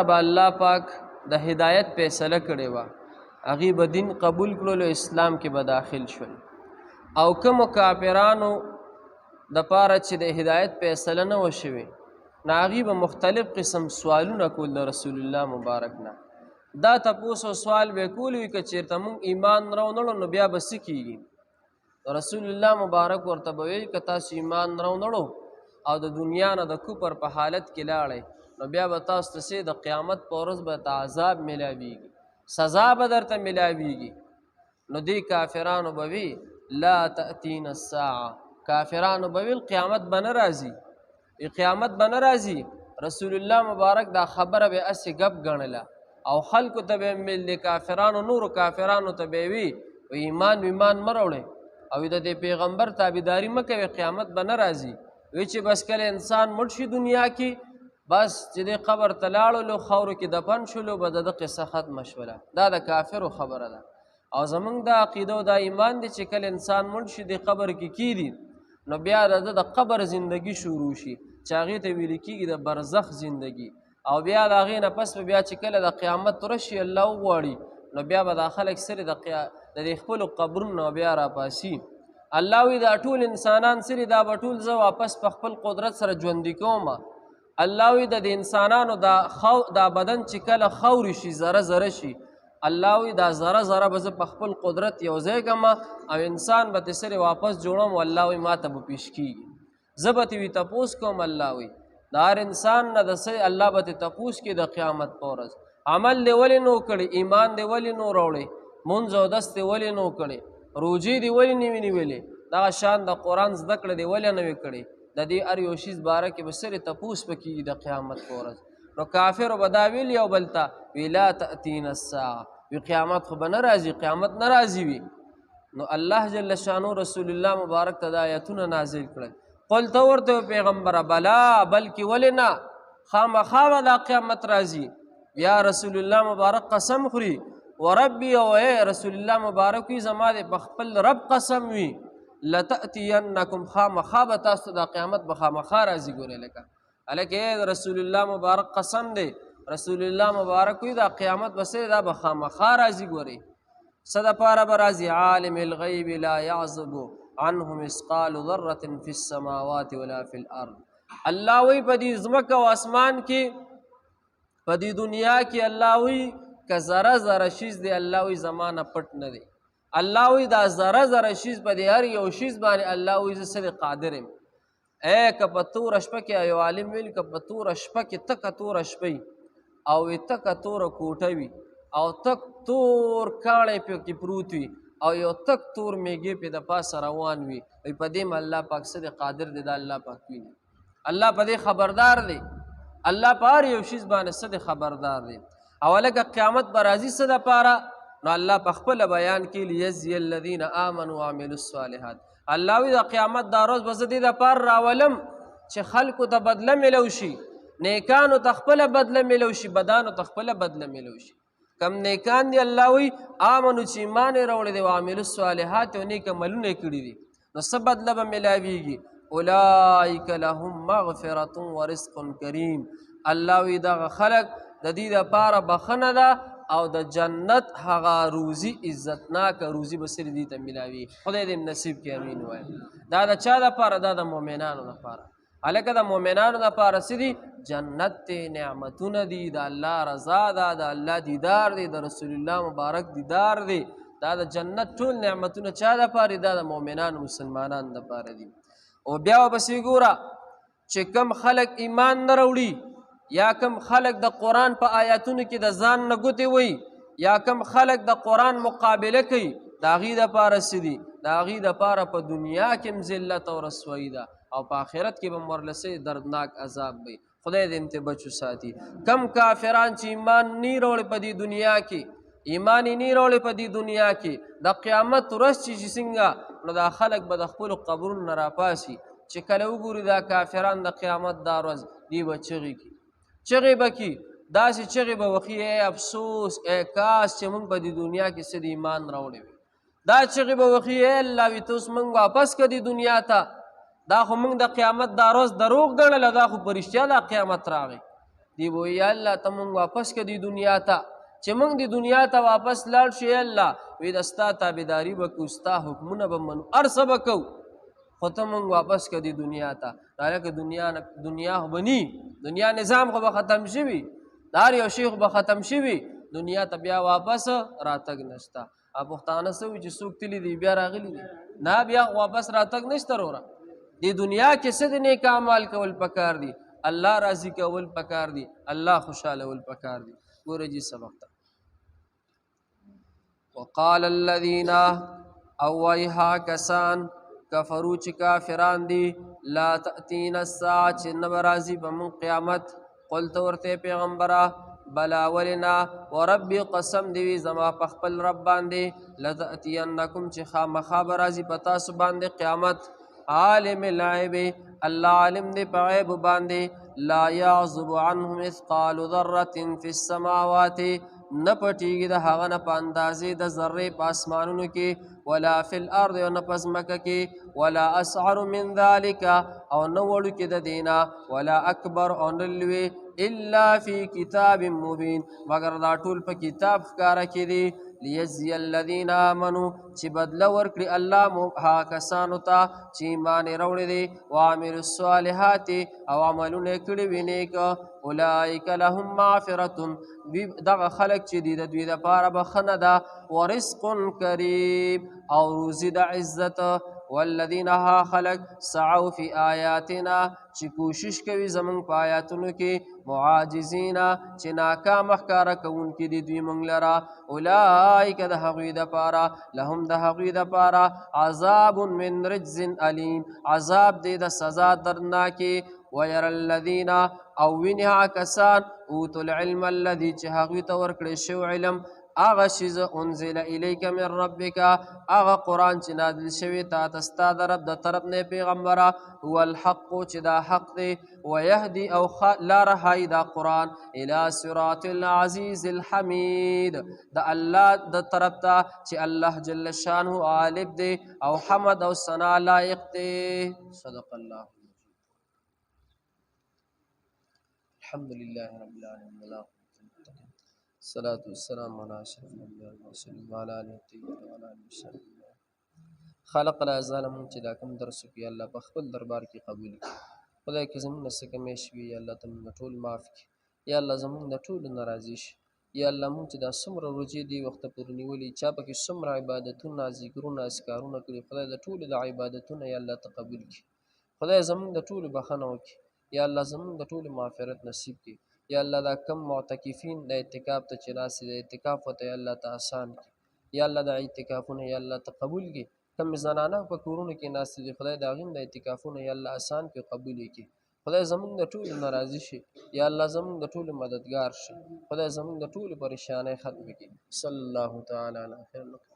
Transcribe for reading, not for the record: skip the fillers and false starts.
به الله پاک د هدایت فیصله کړې وه، هغې به دین قبول کړلو، اسلام کې به داخل شول. او کومو کافرانو دپاره چې د هدایت فیصله نه وه شوې، نو هغې به مختلف قسم سوالونه کول د رسول الله مبارک نه. دا تپوس او سوال به یې کولی وي که چېرته موږ ایمان راونړو نو بیا به څه کېږي. رسول الله مبارک ورته به ویل که تاسو ایمان راونړو او د دنیا نه د کفر په حالت کې لاړئ، نو بیا به تاسو ته د قیامت په ورځ به ته عذاب میلاویږي، سزا به درته میلاویږي. نو دې کافرانو به وي لا تأتینا الساعه، کافرانو به ویل قیامت به نه راځي، قیامت به نه راځي. رسول الله مبارک دا خبره به هسې ګپ ګڼله او خلکو ته به یې ویل، د کافرانو نورو کافرانو ته به یې وي ایمان مه راوړئ او د دې پیغمبر تابعداري مه کوئ، قیامت به نه راځي. وی چې بس کله انسان مړ شي دنیا کې، بس چې دې قبر ته لاړلو، خاورو کې دفن شولو، به د ده قصه ختمه شوله. دا د کافرو خبره ده. او زمونږ دا عقیده او دا ایمان دی چې کله انسان مړ شي د قبر کې کیدي، نو بیا د ده د قبر زندگی شروع شي چې هغې ته ویل کېږي د برزخ زندگی. او بیا د هغې نه پس به بیا چې کله د قیامت ورځ شي الله وغواړي، نو بیا به دا خلک سرې د دې خپلو قبرونو بیا راپاسي. الله وی دا ټول انسانان سری دا به ټول زه واپس په خپل قدرت سره ژوندي کوم. الله وی د انسانانو دا بدن چې کله خاورې شي، ذره ذره شي، الله وی دا ذره ذره به زه په خپل قدرت یو ځای کړم او انسان به ترې سرې واپس جوړم. الله وی ما ته به پیش کېږي، زه به ترې تپوس کوم. الله وی د هر انسان نه د څه الله به ترې تپوس کړي د قیامت په ورځ، عمل دې ولې نو کړی، ایمان دې ولې نو راوړی، مونځ او دس دې ولې نو کړی، روجې دې ولې نه وي نیولې، دغه شان د قرآن زده کړه دې ولې نه وي کړې. د دې هر یو شیز باره کې به سرې تپوس به کېږي د قیامت په ورځ. نو کافرو به دا ویل یو بل ته وی لا تأتینا الساعه، وی قیامت خو به نه راځي، قیامت نه راځي وي. نو الله جل شانو رسول الله مبارک ته دا آیتونه نازل کړل. قل ته ورته پیغمبره بلا، بلکې ولې نه، خامخا به دا قیامت راځي. یا رسول الله مبارک قسم خوري وربي، او رسول الله مبارک وي زما د په خپل رب قسم وي لتأتینکم، خامخا به تاسو ته دا قیامت به خامخا راځي. ګورې لکه هلکه رسول الله مبارک قسم دی، رسول الله مبارک وي دا قیامت به څه دا به خامخا راځي. ګورې څه دپاره به راځي؟ عالم الغیب لا یعزب عنه مثقال ذره فی السماوات ولا فی الارض. الله وی په دې ځمکه او اسمان کې، په دې دنیا کې الله وی که ذره ذره شیز دی، الله وی زمانه پټ نه دی. الله وی دا ذره ذره شیز په دې هر یو شیز باندې الله وی زه سره قادر یم. که په توره شپه کې یو عالم ویل که په توره شپه کې تکه توره شپه او تکه توره کوټه وي او تک تور کاڼی پکې پروت وي او یو تک تور میږې پې د پاسه روان وي، وی په دې م الله پاک څه دی قادر دی. دا الله پاک ویني، الله په دې خبردار دی، الله په هر یو شیز باندې څه دی خبردار دی. او لکه قیامت به راځي څه دپاره؟ نو الله په خپله بیان کې لیجزي الذین آمنوا وعملوا الصالحات. الله وی د قیامت دا ورځ به زه دې دپاره راولم چې خلکو ته بدله میلو شي، نیکانو ته خپله بدله میلو شي، بدانو ته خپله بدله میلو شي. کم نیکان دي الله وی آمنو چې ایمان یې راوړی دی، وعملوا الصالحات او نیک عملونه یې کړي دي، نو څه بدله به میلاویږي؟ اولئک لهم مغفرة ورزق کریم. الله وی دغه خلک د دې دپاره بخښنه ده او د جنت هغه روزي عزتناکه روزي به صرف دې ته میلاوي. خدای دې نصیب کړي، امین وایي. دا د چا دپاره؟ دا د مؤمنانو دپاره. هلکه د مؤمنانو دپاره څه دي؟ جنت دی، نعمتونه دي، د الله رضا ده، د الله دیدار دی، د رسول الله مبارک دیدار دی. دا د جنت ټول نعمتونه چا دپاره؟ دا د مؤمنانو مسلمانانو دپاره دي. او بیا ورپسې ګوره چې کم خلک ایمان نه راوړي، یا کم خلق د قرآن په آیاتونو کې د ځان نه ګوتې وي، یا کم خلق د قرآن مقابله کوي، د هغې دپاره څه دي؟ د هغې دپاره په دنیا کې هم ذلت او رسوایي ده او په آخرت کې به هم ورله دردناک عذاب وي. خدای دې امته بچو ساتي. کم کافران چې ایمان نه راوړي په دې دنیا کې، ایمان یې نه راوړي په دې دنیا کې، د قیامت ورځ چې څنګه، نو دا خلک به د خپلو قبرونو نه راپاسي چې کله وګوري دا کافران د قیامت دا ورځ، دی به چغې کړي، چغې به کړي، داسې چغې به وخي ای افسوس، ای کاش چې موږ په دې دنیا کې څه د ایمان راوړی وي. دا چغې به وخي ای الله وي ته اوس موږ واپس کړه دې دنیا ته، دا خو موږ د قیامت دا ورځ دروغ ګڼله، دا خو په رښتیا دا قیامت راغی. دی وایي یا الله ته مونږ واپس کړه دې دنیا ته چې مونږ دې دنیا ته واپس لاړ شو یا الله وایي د ستا تابعداري به کوو ستا حکمونه به منو هر څه به کوو خو ته مونږ واپس کړه دې دنیا ته هلکه دنیا خو به ني دنیا نظام خو به ختم شوي د هر یو شی خو به ختم شوي دنیا ته بیا واپس راتګ نشته پښتانه څه وایي چې څوک تلي دي بیا راغلي دي نه بیا واپس راتګ نشته وروره دې دنیا کې څه د نیک اعمال کول پکار دي الله راضي کول پکار دي الله خوشحالول پکار دي ګوره جي سبق ته وقال الذين او وایها کسان کفرو چې کافران دي لا تأتینا الساعه چې نه به راځي به مونږ قیامت قلت ورته پیغمبره بلا ولنا وربي قسم دی زما په خپل رب باندې لتأتینکم چې خامخا به راځي په تاسو باندې قیامت عالم الغیب الله عالم دی په غیب باندې لا یعزب عنه مثقال ذره فی السماوات نه پټیږي د هغه نه په اندازې د ذرې په اسمانونو کې ولا فی الارض او نه په ځمکه کې ولا اسعر من ذلک او نه وړوکې د دینا ولا اکبر او نه لوی الا فی کتاب مبین مگر دا ټول په کتاب ښکاره کې دي لیجزی الذین آمنوا چې بدله ورکړي الله هغه کسانو ته چې ایمان یې راوړی دی وعملوا الصالحات او عملونه یې کړي وي نیک اولئک لهم مغفرة دغه خلک چې دي د دوی دپاره بخښنه ده ورزق کریم او روزي د عزت والذین ها خلق سعوا فی آیاتنا چې کوشش کوي زمونږ په آیاتونو کې معاجزین چې ناکام ښکاره کوونکي دي دوی موږ لره اولئک د هغوی دپاره لهم د هغوی دپاره عذاب من رجز علیم عذاب دی د سزا دردناکې ويرى الذين او ویني هغه کسان اوتوا العلم الذي چې هغوی ته ورکړی شوی علم هغه شیز انزل الیک من ربک هغه قرآن چې نازل شوی تا ته ستا د رب د طرف نه پیغمبره هو الحق چې دا حق دی ویهدي او لاره ښایي دا قرآن الی صراط العزیز الحمید د الله د طرف ته چې الله جل شانه غالب دی او حمد او ثنا لایق دی صدق الله الحمد لله رب العالمين الصلاة والسلام على أشرف الأنبياء والمرسلين وعلى آله الطيبين وعلى آله وصحبه خلق الأزال مونږ چې دا کوم درس وکړي الله په خپل دربار کې قبول کړي خدای که زموږ نه څه کمی شوي یا الله ته مونږ ټول معاف کړي یا الله زموږ د ټولو نه راضي شي یا الله مونږ چې دا څومره روژې دې وخته پورې نیولي چا پکې څومره عبادتونه ذکرونه اذکارونه کړي خدای د ټولو د عبادتونه یا الله ته قبول کړي خدای زموږ د ټولو بخښنه وکړي یا الله زموږ د ټولو مغفرت نصیب کړي یا الله دا کم معتکفین د اعتکاف ته چې ناستې د اعتکاف ورته یا الله ته آسان کړي یا الله دا اعتکافونه یا الله ته قبول کړي کم زنانه په کورونو کې ناستې دي خدای د هغې د اعتکافونه یا الله آسان کړي قبول یې کړي خدای زموږ د ټولو نه راضي شي یا الله زموږ د ټولو مددګار شي خدای زموږ د ټولو پریشانۍ ختمې کړي صلی الله تعالی علی خیر